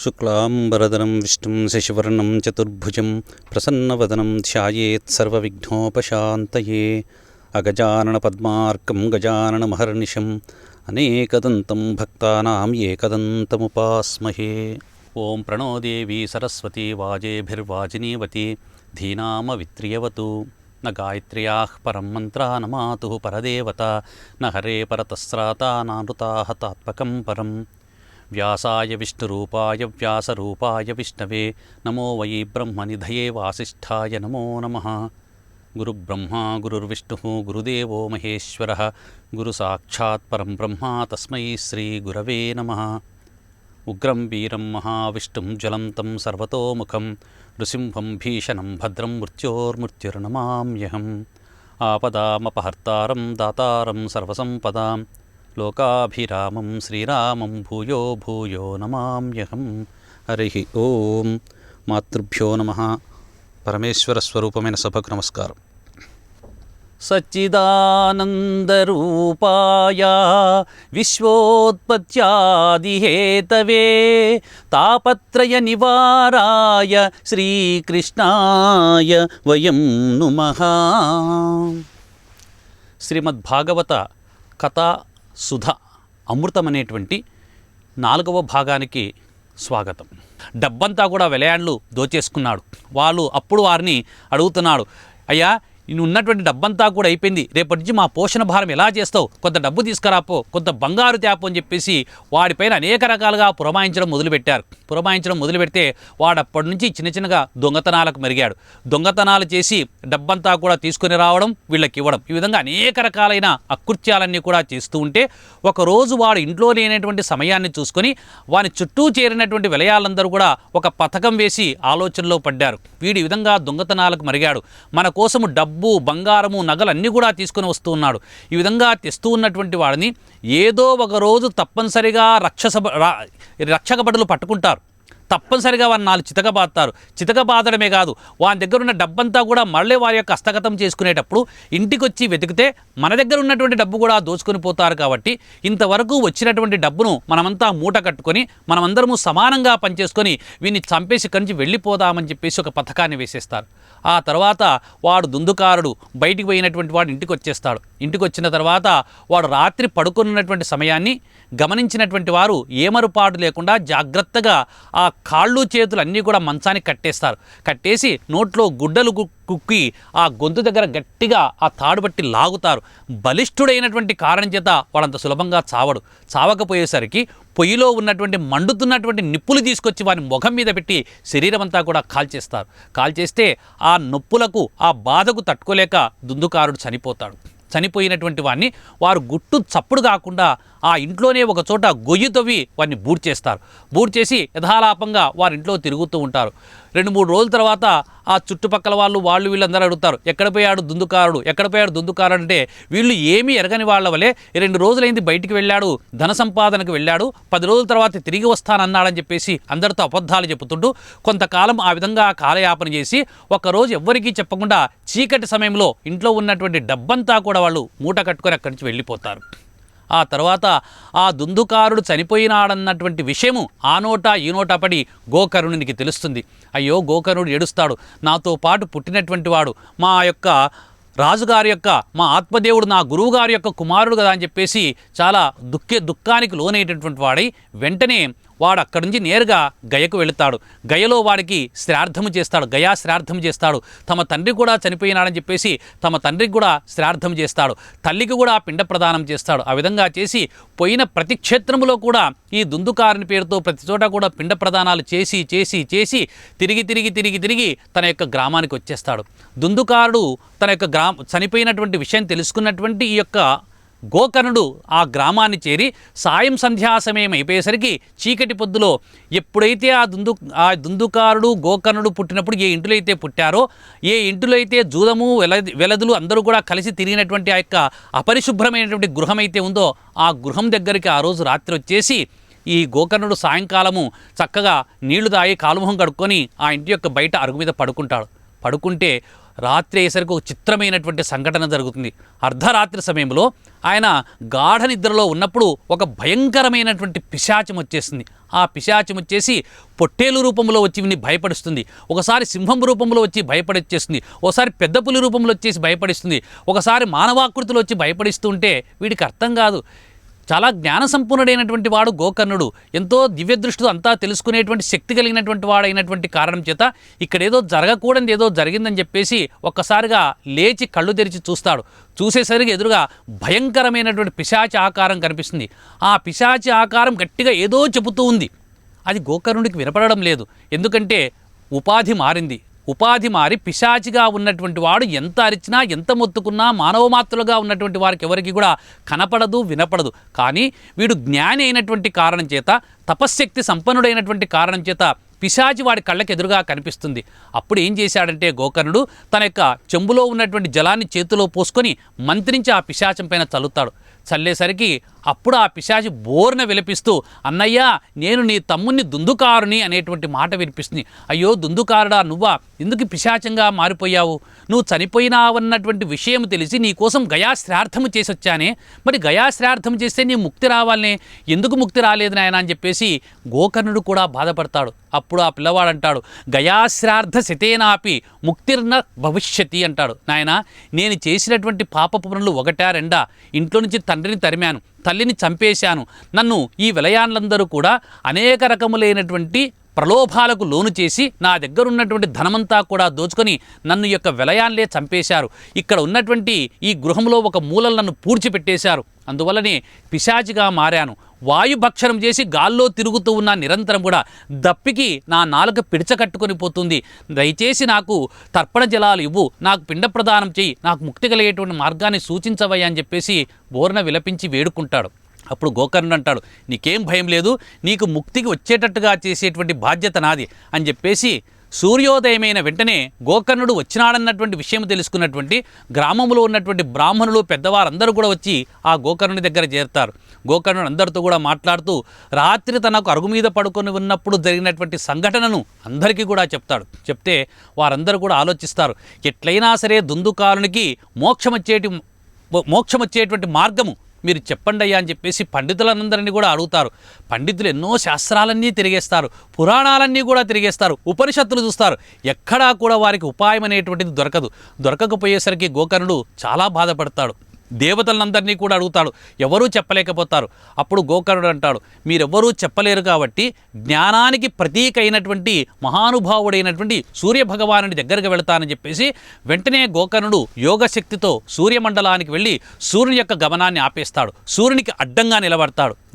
शुक्लांबरधरं विष्णुं शशिवर्णं चतुर्भुजं प्रसन्नवदनं ध्यायेत् सर्वविघ्नोपशान्तये अगजाननपद्मार्कं गजाननमहर्निशम् अनेकदन्तं भक्तानां एकदन्तमुपास्महे। ओं प्रणो देवी सरस्वती वाजेभिर्वाजिनीवती धीनामवित्रियवतु। न गायत्र्याः परं मन्त्रा न मातुः परदेवता न हरे परतस्राता नानृताः तात्मकं परं। व्यासाय विष्णुरूपाय व्यासरूपाय विष्णवे नमो वै ब्रह्मनिधये वासिष्ठाय नमो नमः। गुरुब्रह्मा गुरुर्विष्णुः गुरुदेवो महेश्वरः गुरुसाक्षात् परं ब्रह्म तस्मै श्रीगुरवे नमः। उग्रं वीरं महाविष्णुं ज्वलन्तं सर्वतोमुखं नृसिंहं भीषणं भद्रं मृत्योर्मृत्युर्नमाम्यहम्। आपदामपहर्तारं दातारं सर्वसम्पदां लोकाभिरामं श्रीरामं भूयो भूयो नमाम्यहम्। हरिः ओं। मातृभ्यो नमः। परमेश्वर स्वरूपమైన సభకు నమస్కారం। सच्चिदानन्दरूपाय विश्वोत्पत्त्यादिहेतवे तापत्रयनिवाराय श्रीकृष्णाय वयं नुमः। శ్రీమద్భాగవత కథా సుధ అమృతమనేటువంటి 4వ భాగానికి స్వాగతం. డబ్బంతా కూడా వెలయాళ్ళు దోచేసుకున్నాడు. వాళ్ళు అప్పుడు వారిని అడుగుతున్నాడు, అయ్యా నువ్వు ఉన్నటువంటి డబ్బంతా కూడా అయిపోయింది, రేపటి నుంచి మా పోషణ భారం ఎలా చేస్తావు, కొంత డబ్బు తీసుకురాపో, కొంత బంగారు తేపో అని చెప్పేసి వాడిపైన అనేక రకాలుగా పురమాయించడం మొదలుపెట్టారు. పురమాయించడం మొదలుపెడితే వాడు అప్పటి నుంచి చిన్న చిన్నగా దొంగతనాలకు మెరిగాడు. దొంగతనాలు చేసి డబ్బంతా కూడా తీసుకొని రావడం, వీళ్ళకి ఇవ్వడం, ఈ విధంగా అనేక రకాలైన అకృత్యాలన్నీ కూడా చేస్తూ ఉంటే ఒకరోజు వాడు ఇంట్లో లేనటువంటి సమయాన్ని చూసుకొని వాని చుట్టూ చేరినటువంటి విలయాలందరూ కూడా ఒక పథకం వేసి ఆలోచనలో పడ్డారు. వీడి విధంగా దొంగతనాలకు మరిగాడు, మన కోసము డబ్బు బంగారము నగలు అన్నీ కూడా తీసుకొని వస్తూ ఉన్నాడు. ఈ విధంగా తెస్తూ ఉన్నటువంటి వాడిని ఏదో ఒక రోజు తప్పనిసరిగా రక్షక భటులు పట్టుకుంటారు. తప్పనిసరిగా వారిని 4 చితకబాదుతారు. చితకబాదడమే కాదు, వాని దగ్గర ఉన్న డబ్బంతా కూడా మళ్ళీ వారి యొక్క హస్తగతం చేసుకునేటప్పుడు ఇంటికి వచ్చి వెతికితే మన దగ్గర ఉన్నటువంటి డబ్బు కూడా దోచుకొని పోతారు. కాబట్టి ఇంతవరకు వచ్చినటువంటి డబ్బును మనమంతా మూట కట్టుకొని మనమందరము సమానంగా పనిచేసుకొని వీన్ని చంపేసి ఇక్కడి నుంచి వెళ్ళిపోదామని చెప్పేసి ఒక పథకాన్ని వేసేస్తారు. ఆ తర్వాత వాడు దుందుకారుడు బయటికి పోయినటువంటి వాడు ఇంటికి వచ్చేస్తాడు. ఇంటికి వచ్చిన తర్వాత వాడు రాత్రి పడుకున్నటువంటి సమయాన్ని గమనించినటువంటి వారు ఏమరుపాటు లేకుండా జాగ్రత్తగా ఆ కాళ్ళు చేతులు అన్నీ కూడా మంచానికి కట్టేస్తారు. కట్టేసి నోట్లో గుడ్డలు కుక్కి ఆ గొంతు దగ్గర గట్టిగా ఆ తాడు బట్టి లాగుతారు. బలిష్ఠుడైనటువంటి కారణం చేత వాడంత సులభంగా చావడు. చావకపోయేసరికి పొయ్యిలో ఉన్నటువంటి మండుతున్నటువంటి నిప్పులు తీసుకొచ్చి వాని ముఖం మీద పెట్టి శరీరం అంతా కూడా కాల్చేస్తారు. కాల్చేస్తే ఆ నొప్పులకు ఆ బాధకు తట్టుకోలేక దుందుకారుడు చనిపోతాడు. చనిపోయినటువంటి వాడిని వారు గుట్టు చప్పుడు కాకుండా ఆ ఇంట్లోనే ఒక చోట గొయ్యి తవ్వి వారిని బూడ్చేస్తారు. బూడ్చేసి యథాలాపంగా వారి ఇంట్లో తిరుగుతూ ఉంటారు. 2-3 రోజుల తర్వాత ఆ చుట్టుపక్కల వాళ్ళు వీళ్ళందరూ అడుగుతారు, ఎక్కడ పోయాడు దుందుకారుడు, ఎక్కడ పోయాడు దుందుకారుడు అంటే వీళ్ళు ఏమీ ఎరగని వాళ్ళ వలె 2 రోజులైంది బయటికి వెళ్ళాడు, ధన సంపాదనకు వెళ్ళాడు, 10 రోజుల తర్వాత తిరిగి వస్తానన్నాడని చెప్పేసి అందరితో అబద్ధాలు చెబుతుంటూ కొంతకాలం ఆ విధంగా కాలయాపన చేసి ఒకరోజు ఎవ్వరికీ చెప్పకుండా చీకటి సమయంలో ఇంట్లో ఉన్నటువంటి డబ్బంతా కూడా వాళ్ళు మూట కట్టుకొని అక్కడి నుంచి వెళ్ళిపోతారు. ఆ తర్వాత ఆ దుందుకారుడు చనిపోయినాడన్నటువంటి విషయము ఆ నోట ఈ నోట పడి గోకర్ణునికి తెలుస్తుంది. అయ్యో గోకర్ణుడు ఏడుస్తాడు, నాతో పాటు పుట్టినటువంటి వాడు మా యొక్క రాజుగారి యొక్క మా ఆత్మదేవుడు నా గురువుగారి యొక్క కుమారుడు కదా అని చెప్పేసి చాలా దుఃఖానికి లోనైనటువంటి వాడై వెంటనే వాడు అక్కడి నుంచి నేరుగా గయకు వెళుతాడు. గయలో వాడికి శ్రాద్ధము చేస్తాడు, గయా శ్రాద్ధం చేస్తాడు. తమ తండ్రి కూడా చనిపోయినాడని చెప్పేసి తమ తండ్రికి కూడా శ్రాద్ధం చేస్తాడు. తల్లికి కూడా పిండ ప్రదానం చేస్తాడు. ఆ విధంగా చేసి పోయిన ప్రతి క్షేత్రములో కూడా ఈ దుందుకారుని పేరుతో ప్రతి చోట కూడా పిండ ప్రదానాలు చేసి చేసి చేసి తిరిగి తన యొక్క గ్రామానికి వచ్చేస్తాడు. దుందుకారుడు తన యొక్క చనిపోయినటువంటి విషయం తెలుసుకున్నటువంటి ఈ యొక్క గోకర్ణుడు ఆ గ్రామాన్ని చేరి సాయం సంధ్యా సమయం అయిపోయేసరికి చీకటి పొద్దులో ఎప్పుడైతే ఆ దుందుకారుడు గోకర్ణుడు పుట్టినప్పుడు ఏ ఇంటిలో అయితే పుట్టారో, ఏ ఇంటిలో అయితే జూదము వెలదులు అందరూ కూడా కలిసి తిరిగినటువంటి ఆ యొక్క అపరిశుభ్రమైనటువంటి గృహం అయితే ఉందో ఆ గృహం దగ్గరికి ఆ రోజు రాత్రి వచ్చేసి ఈ గోకర్ణుడు సాయంకాలము చక్కగా నీళ్లు తాగి కాలుముఖం కడుక్కొని ఆ ఇంటి యొక్క బయట అరుగు మీద పడుకుంటాడు. పడుకుంటే రాత్రి అయ్యేసరికి ఒక చిత్రమైనటువంటి సంఘటన జరుగుతుంది. అర్ధరాత్రి సమయంలో ఆయన గాఢ నిద్రలో ఉన్నప్పుడు ఒక భయంకరమైనటువంటి పిశాచం వచ్చేస్తుంది. ఆ పిశాచం వచ్చేసి పొట్టేలు రూపంలో వచ్చి వీడిని భయపడిస్తుంది. ఒకసారి సింహం రూపంలో వచ్చి భయపడిచ్చేస్తుంది. ఒకసారి పెద్ద పులి రూపంలో వచ్చేసి భయపడిస్తుంది. ఒకసారి మానవాకృతిలో వచ్చి భయపడిస్తూ ఉంటే వీడికి అర్థం కాదు. చాలా జ్ఞాన సంపన్నుడైనటువంటి వాడు గోకర్ణుడు. ఎంతో దివ్యదృష్టితో అంతా తెలుసుకునేటువంటి శక్తి కలిగినటువంటి వాడైనటువంటి కారణం చేత ఇక్కడేదో జరగకూడదు ఏదో జరిగిందని చెప్పేసి ఒక్కసారిగా లేచి కళ్ళు తెరిచి చూస్తాడు. చూసేసరికి ఎదురుగా భయంకరమైనటువంటి పిశాచి ఆకారం కనిపిస్తుంది. ఆ పిశాచి ఆకారం గట్టిగా ఏదో చెబుతూ ఉంది. అది గోకర్ణుడికి వినపడడం లేదు. ఎందుకంటే ఉపాధి మారింది. ఉపాధి మారి పిశాచిగా ఉన్నటువంటి వాడు ఎంత అరిచినా ఎంత మొత్తుకున్నా మానవమాత్రులుగా ఉన్నటువంటి వారికి ఎవరికి కూడా కనపడదు, వినపడదు. కానీ వీడు జ్ఞాని అయినటువంటి కారణం చేత, తపశ్శక్తి సంపన్నుడైనటువంటి కారణం చేత పిశాచి వాడి కళ్ళకి ఎదురుగా కనిపిస్తుంది. అప్పుడు ఏం చేశాడంటే గోకర్ణుడు తన యొక్క చెంబులో ఉన్నటువంటి జలాన్ని చేతిలో పోసుకొని మంత్రించి ఆ పిశాచం పైన చల్లుతాడు. చల్లేసరికి అప్పుడు ఆ పిశాచి బోర్న విలపిస్తూ, అన్నయ్య నేను నీ తమ్ముణ్ణి దుందుకారుని అనేటువంటి మాట వినిపిస్తుంది. అయ్యో దుందుకారుడా, నువ్వా? ఎందుకు పిశాచంగా మారిపోయావు? నువ్వు చనిపోయినావన్నటువంటి విషయం తెలిసి నీ కోసం గయాశ్రార్థము చేసి వచ్చానే. మరి గయాశ్రార్థం చేస్తే నీ ముక్తి రావాలనే, ఎందుకు ముక్తి రాలేదు నాయన అని చెప్పేసి గోకర్ణుడు కూడా బాధపడతాడు. అప్పుడు ఆ పిల్లవాడు అంటాడు, గయాశ్రార్థ శతేనాపి ముక్తిర్న భవిష్యతి అంటాడు. నాయన నేను చేసినటువంటి పాపపు పనులు ఒకటా రెండా? ఇంట్లో నుంచి తండ్రిని తరిమాను, తల్లిని చంపేశాను. నన్ను ఈ విలయాన్లందరూ కూడా అనేక రకములైనటువంటి ప్రలోభాలకు లోను చేసి నా దగ్గర ఉన్నటువంటి ధనమంతా కూడా దోచుకొని నన్ను యొక్క విలయాన్లే చంపేశారు. ఇక్కడ ఉన్నటువంటి ఈ గృహంలో ఒక మూలలు నన్ను పూడ్చిపెట్టేశారు. అందువల్లనే పిశాచిగా మారాను. వాయుభక్షణం చేసి గాల్లో తిరుగుతూ ఉన్న నిరంతరం కూడా దప్పికి నా నాలుక పిడిచకట్టుకొని పోతుంది. దయచేసి నాకు తర్పణ జలాలు ఇవ్వు, నాకు పిండ ప్రదానం చెయ్యి, నాకు ముక్తి కలిగేటువంటి మార్గాన్ని సూచించవయ్యా అని చెప్పేసి బోర్న విలపించి వేడుకుంటాడు. అప్పుడు గోకర్ణుడు అంటాడు, నీకేం భయం లేదు, నీకు ముక్తికి వచ్చేటట్టుగా చేసేటువంటి బాధ్యత నాది అని చెప్పేసి సూర్యోదయమైన వెంటనే గోకర్ణుడు వచ్చినాడన్నటువంటి విషయం తెలుసుకున్నటువంటి గ్రామంలో ఉన్నటువంటి బ్రాహ్మణులు పెద్దవారందరూ కూడా వచ్చి ఆ గోకర్ణుడి దగ్గర చేరుతారు. గోకర్ణుడు అందరితో కూడా మాట్లాడుతూ రాత్రి తనకు అరుగు మీద పడుకొని ఉన్నప్పుడు జరిగినటువంటి సంఘటనను అందరికీ కూడా చెప్తాడు. చెప్తే వారందరూ కూడా ఆలోచిస్తారు, ఎట్లయినా సరే దుందుకారునికి మోక్షం వచ్చేటువంటి మార్గము మీరు చెప్పండి అయ్యా అని చెప్పేసి పండితులందరినీ కూడా అడుగుతారు. పండితులు ఎన్నో శాస్త్రాలన్నీ తిరిగేస్తారు, పురాణాలన్నీ కూడా తిరిగేస్తారు, ఉపనిషత్తులు చూస్తారు. ఎక్కడా కూడా వారికి ఉపాయం అనేటువంటిది దొరకకపోయేసరికి గోకర్ణుడు చాలా బాధపడతాడు. దేవతలందరినీ కూడా అడుగుతాడు, ఎవరూ చెప్పలేకపోతారు. అప్పుడు గోకర్ణుడు అంటాడు, మీరెవ్వరూ చెప్పలేరు కాబట్టి జ్ఞానానికి ప్రతీక అయినటువంటి మహానుభావుడైనటువంటి సూర్యభగవానుడి దగ్గరకు వెళతానని చెప్పేసి వెంటనే గోకర్ణుడు యోగశక్తితో సూర్యమండలానికి వెళ్ళి సూర్యుని యొక్క గమనాన్ని ఆపేస్తాడు. సూర్యునికి అడ్డంగా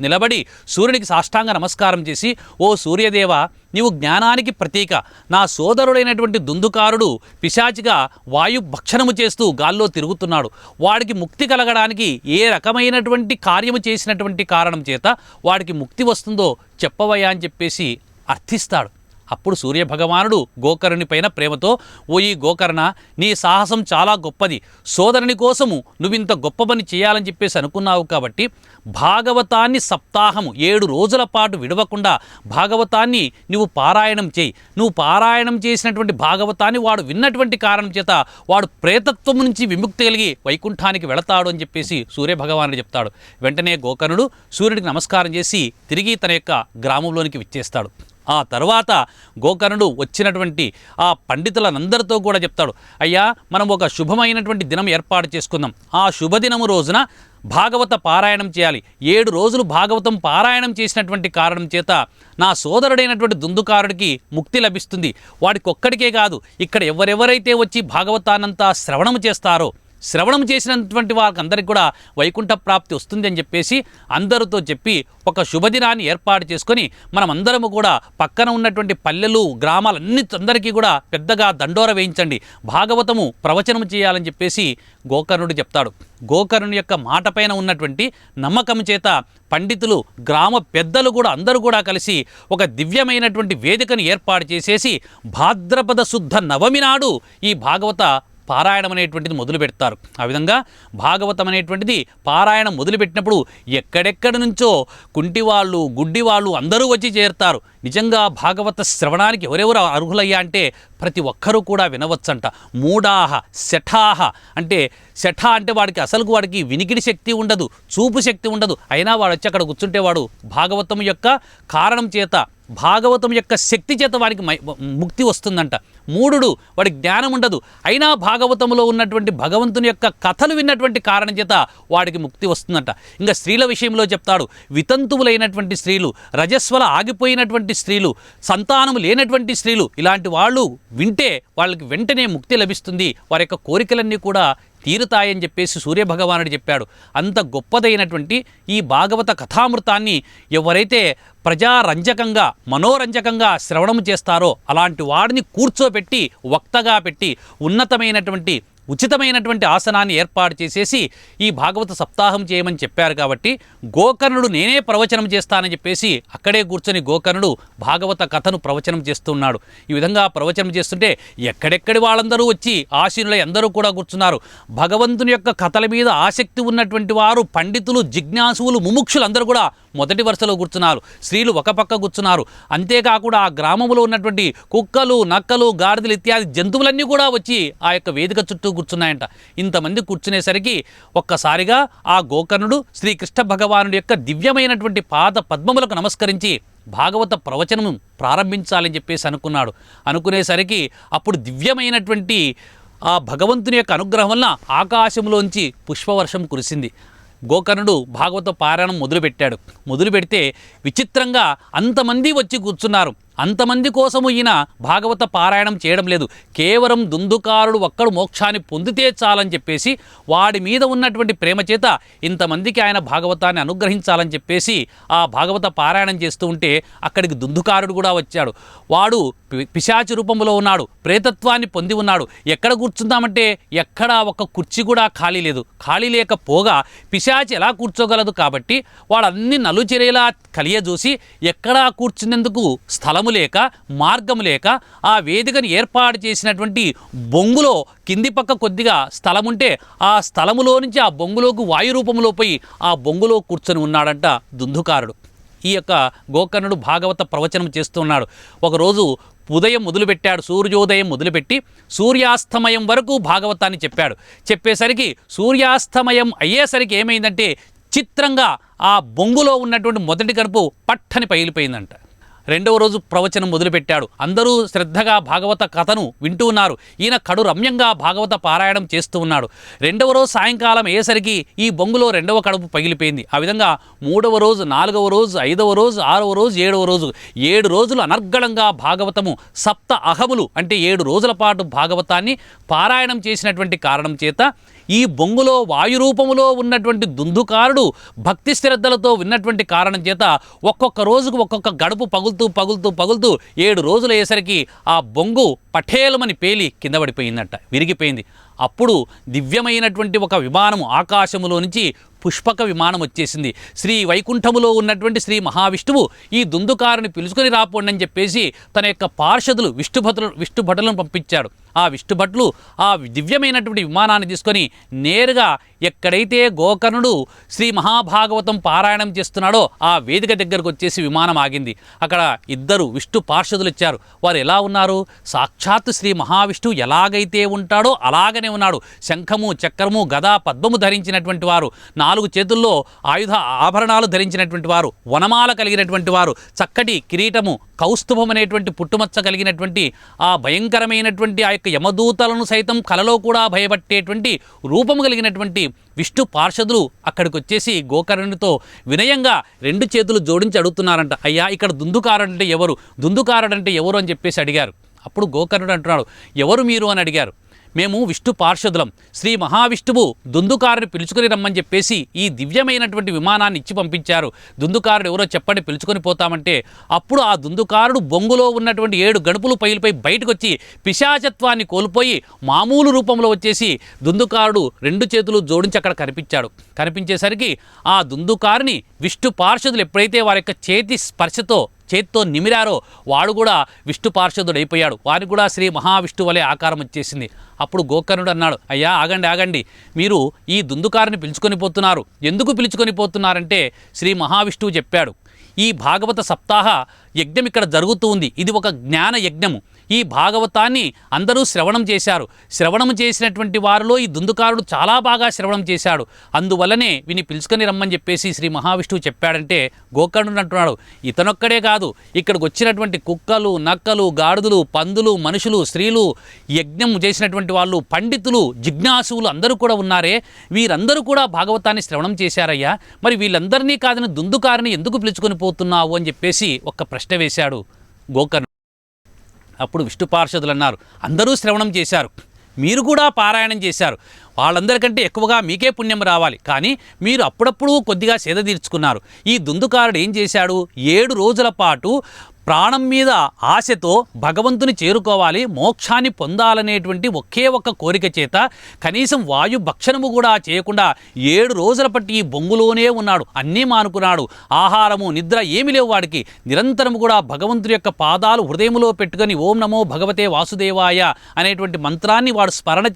నిలబడి సూర్యునికి సాష్టాంగ నమస్కారం చేసి, ఓ సూర్యదేవ, నీవు జ్ఞానానికి ప్రతీక. నా సోదరుడైనటువంటి దుందుకారుడు పిశాచిగా వాయు భక్షణము చేస్తూ గాల్లో తిరుగుతున్నాడు. వాడికి ముక్తి కలగడానికి ఏ రకమైనటువంటి కార్యము చేసినటువంటి కారణం చేత వాడికి ముక్తి వస్తుందో చెప్పవయ్యా అని చెప్పేసి అర్థిస్తాడు. అప్పుడు సూర్యభగవానుడు గోకర్ణుని పైన ప్రేమతో, ఓ ఈ గోకర్ణ, నీ సాహసం చాలా గొప్పది. సోదరుని కోసము నువ్వింత గొప్ప పని చేయాలని చెప్పేసి అనుకున్నావు కాబట్టి భాగవతాన్ని సప్తాహము 7 రోజుల పాటు విడవకుండా భాగవతాన్ని నువ్వు పారాయణం చేయి. నువ్వు పారాయణం చేసినటువంటి భాగవతాన్ని వాడు విన్నటువంటి కారణం చేత వాడు ప్రేతత్వం నుంచి విముక్తి కలిగి వైకుంఠానికి వెళతాడు అని చెప్పేసి సూర్యభగవానుడు చెప్తాడు. వెంటనే గోకర్ణుడు సూర్యుడికి నమస్కారం చేసి తిరిగి తన యొక్క గ్రామంలోనికి విచ్చేస్తాడు. ఆ తర్వాత గోకర్ణుడు వచ్చినటువంటి ఆ పండితులందరితో కూడా చెప్తాడు, అయ్యా మనం ఒక శుభమైనటువంటి దినం ఏర్పాటు చేసుకుందాం. ఆ శుభదినము రోజున భాగవత పారాయణం చేయాలి. 7 రోజులు భాగవతం పారాయణం చేసినటువంటి కారణం చేత నా సోదరుడైనటువంటి దుందుకారుడికి ముక్తి లభిస్తుంది. వాడికి ఒక్కడికే కాదు, ఇక్కడ ఎవరెవరైతే వచ్చి భాగవతాన్నంతా శ్రవణం చేసినటువంటి వారికి అందరికీ కూడా వైకుంఠ ప్రాప్తి వస్తుంది అని చెప్పేసి అందరితో చెప్పి ఒక శుభదినాన్ని ఏర్పాటు చేసుకొని మనమందరము కూడా పక్కన ఉన్నటువంటి పల్లెలు గ్రామాలన్నిందరికీ కూడా పెద్దగా దండోర వేయించండి, భాగవతము ప్రవచనం చేయాలని చెప్పేసి గోకర్ణుడు చెప్తాడు. గోకర్ణుని యొక్క మాట పైన ఉన్నటువంటి నమ్మకం చేత పండితులు గ్రామ పెద్దలు కూడా అందరూ కూడా కలిసి ఒక దివ్యమైనటువంటి వేదికను ఏర్పాటు చేసేసి భాద్రపద శుద్ధ నవమి నాడు ఈ భాగవత పారాయణం అనేటువంటిది మొదలు పెడతారు. ఆ విధంగా భాగవతం అనేటువంటిది పారాయణం మొదలుపెట్టినప్పుడు ఎక్కడెక్కడి నుంచో కుంటివాళ్ళు, గుడ్డివాళ్ళు అందరూ వచ్చి చేరుతారు. నిజంగా భాగవత శ్రవణానికి ఎవరెవరు అర్హులయ్యా అంటే ప్రతి ఒక్కరూ కూడా వినవచ్చంట. మూఢాహ శఠాహ అంటే శఠ అంటే వాడికి వినికిడి శక్తి ఉండదు, చూపు శక్తి ఉండదు. అయినా వాడు వచ్చి అక్కడ కూర్చుంటే వాడు భాగవతం యొక్క కారణం చేత, భాగవతం యొక్క శక్తి చేత వాడికి ముక్తి వస్తుందంట. మూఢుడు, వాడికి జ్ఞానం ఉండదు, అయినా భాగవతంలో ఉన్నటువంటి భగవంతుని యొక్క కథలు విన్నటువంటి కారణం చేత వాడికి ముక్తి వస్తుందంట. ఇంకా స్త్రీల విషయంలో చెప్తాడు, వితంతువులైనటువంటి స్త్రీలు, రజస్వల ఆగిపోయినటువంటి స్త్రీలు, సంతానం లేనటువంటి స్త్రీలు, ఇలాంటి వాళ్ళు వింటే వాళ్ళకి వెంటనే ముక్తి లభిస్తుంది, వారి యొక్క కోరికలన్నీ కూడా తీరుతాయని చెప్పేసి సూర్యభగవానుడు చెప్పాడు. అంత గొప్పదైనటువంటి ఈ భాగవత కథామృతాన్ని ఎవరైతే ప్రజారంజకంగా, మనోరంజకంగా శ్రవణం చేస్తారో అలాంటి వాడిని కూర్చోబెట్టి, వక్తగా పెట్టి, ఉన్నతమైనటువంటి ఉచితమైనటువంటి ఆసనాన్ని ఏర్పాటు చేసేసి ఈ భాగవత సప్తాహం చేయమని చెప్పారు. కాబట్టి గోకర్ణుడు నేనే ప్రవచనం చేస్తానని చెప్పేసి అక్కడే కూర్చొని గోకర్ణుడు భాగవత కథను ప్రవచనం చేస్తున్నాడు. ఈ విధంగా ప్రవచనం చేస్తుంటే ఎక్కడెక్కడి వాళ్ళందరూ వచ్చి ఆశీనులై అందరూ కూడా కూర్చున్నారు. భగవంతుని యొక్క కథల మీద ఆసక్తి ఉన్నటువంటి వారు, పండితులు, జిజ్ఞాసువులు, ముముక్షులు అందరూ కూడా మొదటి వరుసలో కూర్చున్నారు. స్త్రీలు ఒక పక్క కూర్చున్నారు. అంతేకాకుండా ఆ గ్రామంలో ఉన్నటువంటి కుక్కలు, నక్కలు, గాడిదలు ఇత్యాది జంతువులన్నీ కూడా వచ్చి ఆ యొక్క వేదిక చుట్టూ కూర్చున్నాయంట. ఇంతమంది కూర్చునేసరికి ఒక్కసారిగా ఆ గోకర్ణుడు శ్రీకృష్ణ భగవానుడి యొక్క దివ్యమైనటువంటి పాద పద్మములకు నమస్కరించి భాగవత ప్రవచనం ప్రారంభించాలని చెప్పేసి అనుకునేసరికి అప్పుడు దివ్యమైనటువంటి ఆ భగవంతుని యొక్క అనుగ్రహం వల్ల ఆకాశంలోంచి పుష్పవర్షం కురిసింది. గోకర్ణుడు భాగవత పారాయణం మొదలు పెడితే విచిత్రంగా అంతమంది వచ్చి కూర్చున్నారు. అంతమంది కోసము ఈయన భాగవత పారాయణం చేయడం లేదు. కేవలం దుందుకారుడు ఒక్కడు మోక్షాన్ని పొందితే చాలని చెప్పేసి వాడి మీద ఉన్నటువంటి ప్రేమ చేత ఇంతమందికి ఆయన భాగవతాన్ని అనుగ్రహించాలని చెప్పేసి ఆ భాగవత పారాయణం చేస్తూ ఉంటే అక్కడికి దుందుకారుడు కూడా వచ్చాడు. వాడు పిశాచి రూపంలో ఉన్నాడు, ప్రేతత్వాన్ని పొంది ఉన్నాడు. ఎక్కడ కూర్చుందామంటే ఎక్కడా ఒక కుర్చీ కూడా ఖాళీ లేదు. ఖాళీ లేకపోగా పిశాచి ఎలా కూర్చోగలదు కాబట్టి వాడన్నీ నలుచెరేలా కలియజూసి ఎక్కడా కూర్చునేందుకు స్థలము లేక, మార్గము లేక ఆ వేదికను ఏర్పాటు చేసినటువంటి బొంగులో కింది పక్క కొద్దిగా స్థలం ఉంటే ఆ స్థలములో నుంచి ఆ బొంగులోకి వాయు రూపంలో పోయి ఆ బొంగులో కూర్చొని ఉన్నాడంట దుందుకారుడు. ఈ యొక్క గోకర్ణుడు భాగవత ప్రవచనం చేస్తున్నాడు. ఒకరోజు ఉదయం మొదలుపెట్టాడు, సూర్యోదయం మొదలుపెట్టి సూర్యాస్తమయం వరకు భాగవతాన్ని చెప్పేసరికి సూర్యాస్తమయం అయ్యేసరికి ఏమైందంటే చిత్రంగా ఆ బొంగులో ఉన్నటువంటి మొదటి కడుపు పట్టని పగిలిపోయిందంట. రెండవ రోజు ప్రవచనం మొదలుపెట్టాడు. అందరూ శ్రద్ధగా భాగవత కథను వింటూ ఉన్నారు. ఈయన కడు రమ్యంగా భాగవత పారాయణం చేస్తూ ఉన్నాడు. రెండవ రోజు సాయంకాలం అయ్యేసరికి ఈ బొంగులో రెండవ కడుపు పగిలిపోయింది. ఆ విధంగా మూడవ రోజు, నాలుగవ రోజు, ఐదవ రోజు, ఆరవ రోజు, ఏడవ రోజు, 7 రోజులు అనర్గళంగా భాగవతము సప్త అహములు అంటే 7 రోజుల పాటు భాగవతాన్ని పారాయణం చేసినటువంటి కారణం చేత ఈ బొంగులో వాయురూపములో ఉన్నటువంటి దుందుకారుడు భక్తి శ్రద్ధలతో విన్నటువంటి కారణం చేత ఒక్కొక్క రోజుకు ఒక్కొక్క గడుపు పగులుతూ 7 రోజులు అయ్యేసరికి ఆ బొంగు పఠేలమని పేలి కింద పడిపోయిందట, విరిగిపోయింది. అప్పుడు దివ్యమైనటువంటి ఒక విమానము ఆకాశములో నుంచి పుష్పక విమానం వచ్చేసింది. శ్రీ వైకుంఠములో ఉన్నటువంటి శ్రీ మహావిష్ణువు ఈ దుందుకారుని పిలుచుకొని రాపోండి అని చెప్పేసి తన యొక్క పార్షదులు విష్ణుభటులను పంపించాడు. ఆ విష్ణుభటులు ఆ దివ్యమైనటువంటి విమానాన్ని తీసుకొని నేరుగా ఎక్కడైతే గోకర్ణుడు శ్రీ మహాభాగవతం పారాయణం చేస్తున్నాడో ఆ వేదిక దగ్గరకు వచ్చేసి విమానం ఆగింది. అక్కడ 2 విష్ణు పార్షదులు ఇచ్చారు. వారు ఎలా ఉన్నారు? సాక్షాత్ శ్రీ మహావిష్ణువు ఎలాగైతే ఉంటాడో అలాగనే ఉన్నాడు. శంఖము, చక్రము, గదా, పద్మము ధరించినటువంటి వారు, 4 చేతుల్లో ఆయుధ ఆభరణాలు ధరించినటువంటి వారు, వనమాల కలిగినటువంటి వారు, చక్కటి కిరీటము, కౌస్తుభం అనేటువంటి పుట్టుమచ్చ కలిగినటువంటి ఆ భయంకరమైనటువంటి ఆ యొక్క యమదూతలను సైతం కలలో కూడా భయపట్టేటువంటి రూపము కలిగినటువంటి విష్ణు పార్షదులు అక్కడికి వచ్చేసి గోకర్ణునితో వినయంగా 2 చేతులు జోడించి అడుగుతున్నారంట, అయ్యా ఇక్కడ దుందుకారుడంటే ఎవరు అని చెప్పేసి అడిగారు. అప్పుడు గోకర్ణుడు అంటున్నాడు, ఎవరు మీరు అని అడిగారు. మేము విష్ణు పార్షదులం, శ్రీ మహావిష్ణువు దుందుకారుని పిలుచుకొని రమ్మని చెప్పేసి ఈ దివ్యమైనటువంటి విమానాన్ని ఇచ్చి పంపించారు. దుందుకారుడు ఎవరో చెప్పండి, పిలుచుకొని పోతామంటే అప్పుడు ఆ దుందుకారుడు బొంగులో ఉన్నటువంటి 7 గడుపులు పగిలిపోయి బయటకు వచ్చి పిశాచత్వాన్ని కోల్పోయి మామూలు రూపంలో వచ్చేసి దుందుకారుడు 2 చేతులు జోడించి అక్కడ కనిపించేసరికి ఆ దుందుకారుని విష్ణు పార్షదులు ఎప్పుడైతే వారి యొక్క చేతి స్పర్శతో చేత్తో నిమిరారో వాడు కూడా విష్ణు పార్షదుడైపోయాడు. వారికి కూడా శ్రీ మహావిష్ణువు వలె ఆకారం వచ్చేసింది. అప్పుడు గోకర్ణుడు అన్నాడు, అయ్యా ఆగండి ఆగండి, మీరు ఈ దుందుకారిని పిలుచుకొని పోతున్నారు. ఎందుకు పిలుచుకొని పోతున్నారంటే శ్రీ మహావిష్ణువు చెప్పాడు, ఈ భాగవత సప్తాహ యజ్ఞం ఇక్కడ జరుగుతూ ఉంది. ఇది ఒక జ్ఞాన యజ్ఞము. ఈ భాగవతాన్ని అందరూ శ్రవణం చేశారు. శ్రవణం చేసినటువంటి వారిలో ఈ దుందుకారుడు చాలా బాగా శ్రవణం చేశాడు. అందువల్లనే విని పిలుచుకొని రమ్మని చెప్పేసి శ్రీ మహావిష్ణువు చెప్పాడంటే గోకర్ణుడు అంటున్నాడు, ఇతనొక్కడే కాదు, ఇక్కడికి వచ్చినటువంటి కుక్కలు, నక్కలు, గాడిదలు, పందులు, మనుషులు, స్త్రీలు, యజ్ఞం చేసినటువంటి వాళ్ళు, పండితులు, జిజ్ఞాసువులు అందరూ కూడా ఉన్నారే, వీరందరూ కూడా భాగవతాన్ని శ్రవణం చేశారయ్యా. మరి వీళ్ళందరినీ కాదని దుందుకారిని ఎందుకు పిలుచుకొని పోతున్నావు అని చెప్పేసి ఒక ప్రశ్న వేశాడు గోకర్ణుడు. అప్పుడు విష్ణు పార్షదులు అన్నారు, అందరూ శ్రవణం చేశారు, మీరు కూడా పారాయణం చేశారు, వాళ్ళందరికంటే ఎక్కువగా మీకే పుణ్యం రావాలి. కానీ మీరు అప్పుడప్పుడు కొద్దిగా సేద తీర్చుకున్నారు. ఈ దుందుకారుడు ఏం చేశాడు, 7 రోజుల పాటు ప్రాణం మీద ఆశతో భగవంతుని చేరుకోవాలి, మోక్షాన్ని పొందాలనేటువంటి ఒకే ఒక్క కోరిక చేత కనీసం వాయు భక్షణము కూడా చేయకుండా 7 రోజుల పట్టి ఈ బొంగులోనే ఉన్నాడు. అన్నీ మానుకున్నాడు. ఆహారము నిద్ర ఏమి లేవు వాడికి. నిరంతరము కూడా భగవంతుడి యొక్క పాదాలు హృదయంలో పెట్టుకొని ఓం నమో భగవతే వాసుదేవాయ అనేటువంటి మంత్రాన్ని వాడు స్మరణ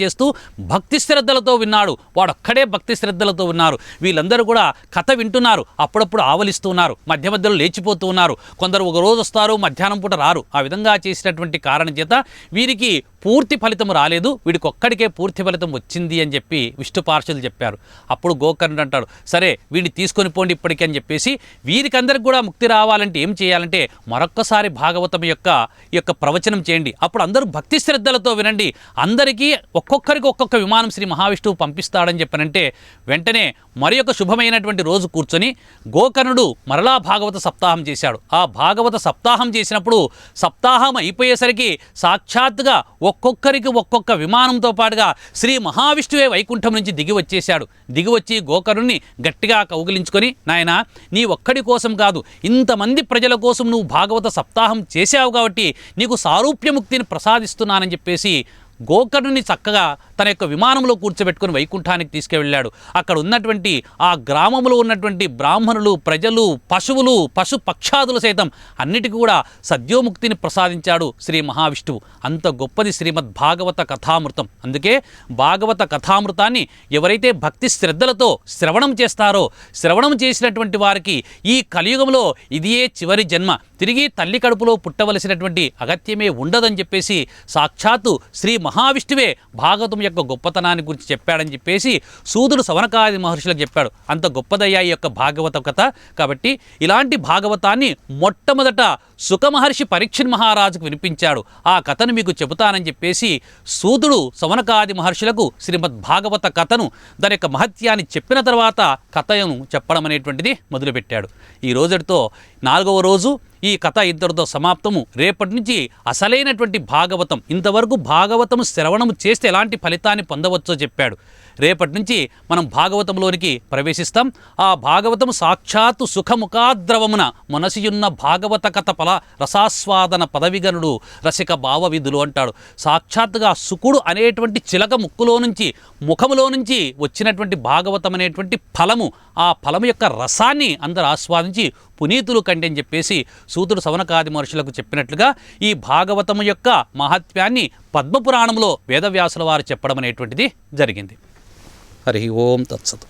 చేస్తూ భక్తి శ్రద్ధలతో విన్నాడు. వాడొక్కడే భక్తి శ్రద్ధలతో ఉన్నారు. వీళ్ళందరూ కూడా కథ వింటున్నారు. అప్పుడప్పుడు ఆవలిస్తూ ఉన్నారు, మధ్య మధ్యలో లేచిపోతూ ఉన్నారు. కొందరు ఒక రోజు వస్తారు, మధ్యాహ్నం పూట రారు. ఆ విధంగా చేసినటువంటి కారణం చేత వీరికి పూర్తి ఫలితం రాలేదు, వీడికి ఒక్కడికే పూర్తి ఫలితం వచ్చింది అని చెప్పి విష్ణు పార్షదులు చెప్పారు. అప్పుడు గోకర్ణుడు అంటాడు, సరే వీడిని తీసుకొని పోండి ఇప్పటికీ అని చెప్పేసి, వీరికందరికి కూడా ముక్తి రావాలంటే ఏం చేయాలంటే మరొక్కసారి భాగవతం యొక్క ప్రవచనం చేయండి. అప్పుడు అందరూ భక్తి శ్రద్ధలతో వినండి. అందరికీ ఒక్కొక్కరికి ఒక్కొక్క విమానం శ్రీ మహావిష్ణువు పంపిస్తాడని చెప్పనంటే వెంటనే మరి ఒక శుభమైనటువంటి రోజు కూర్చొని గోకర్ణుడు మరలా భాగవత సప్తాహం చేశాడు. ఆ భాగవత సప్తాహం చేసినప్పుడు సప్తాహం అయిపోయేసరికి సాక్షాత్తుగా ఒక్కొక్కరికి ఒక్కొక్క విమానంతో పాటుగా శ్రీ మహావిష్ణువే వైకుంఠం నుంచి దిగి వచ్చేశాడు. దిగి వచ్చి గోకర్ణుని గట్టిగా కౌగిలించుకొని, నాయనా నీ ఒక్కడి కోసం కాదు, ఇంతమంది ప్రజల కోసం నువ్వు భాగవత సప్తాహం చేశావు కాబట్టి నీకు సారూప్యముక్తిని ప్రసాదిస్తున్నానని చెప్పేసి గోకర్ణుని చక్కగా తన యొక్క విమానంలో కూర్చోబెట్టుకుని వైకుంఠానికి తీసుకువెళ్ళాడు. అక్కడ ఉన్నటువంటి ఆ గ్రామంలో ఉన్నటువంటి బ్రాహ్మణులు, ప్రజలు, పశువులు, పశు పక్షాదులు సైతం అన్నిటికీ కూడా సద్యోముక్తిని ప్రసాదించాడు శ్రీ మహావిష్ణువు. అంత గొప్పది శ్రీమద్ భాగవత కథామృతం. అందుకే భాగవత కథామృతాన్ని ఎవరైతే భక్తి శ్రద్ధలతో శ్రవణం చేస్తారో, శ్రవణం చేసినటువంటి వారికి ఈ కలియుగంలో ఇదియే చివరి జన్మ, తిరిగి తల్లి కడుపులో పుట్టవలసినటువంటి అగత్యమే ఉండదని చెప్పేసి సాక్షాత్తు శ్రీ మహావిష్ణువే భాగవతం యొక్క గొప్పతనాన్ని గురించి చెప్పాడని చెప్పేసి సూదుడు సవనకాది మహర్షులకు చెప్పాడు. అంత గొప్పదయ్యా ఈ యొక్క భాగవత కథ. కాబట్టి ఇలాంటి భాగవతాన్ని మొట్టమొదట సుఖమహర్షి పరీక్షణ్ మహారాజుకు వినిపించాడు. ఆ కథను మీకు చెబుతానని చెప్పేసి సూదుడు సవనకాది మహర్షులకు శ్రీమద్ భాగవత కథను, దాని యొక్క మహత్యాన్ని చెప్పిన తర్వాత కథను చెప్పడం అనేటువంటిది మొదలుపెట్టాడు. ఈ రోజుతో 4వ రోజు ఈ కథ ఇంతటితో సమాప్తము. రేపటి నుంచి అసలైనటువంటి భాగవతం, ఇంతవరకు భాగవతము శ్రవణము చేస్తే ఎలాంటి ఫలితాన్ని పొందవచ్చో చెప్పాడు. రేపటి నుంచి మనం భాగవతంలోనికి ప్రవేశిస్తాం. ఆ భాగవతం సాక్షాత్తు సుఖముఖాద్రవమున మనసియున్న భాగవత కథ ఫల రసాస్వాదన పదవిగనుడు రసిక భావవిధులు అంటాడు. సాక్షాత్తుగా సుకుడు అనేటువంటి చిలక ముక్కులో నుంచి, ముఖములో నుంచి వచ్చినటువంటి భాగవతం అనేటువంటి ఫలము, ఆ ఫలము యొక్క రసాన్ని అందరూ ఆస్వాదించి పునీతులు కంటే అని చెప్పేసి సూతుడు సవనకాది మహర్షులకు చెప్పినట్లుగా ఈ భాగవతము యొక్క మహాత్మ్యాన్ని పద్మపురాణంలో వేదవ్యాసుల వారు చెప్పడం అనేటువంటిది జరిగింది. హరి ఓం తత్సత్.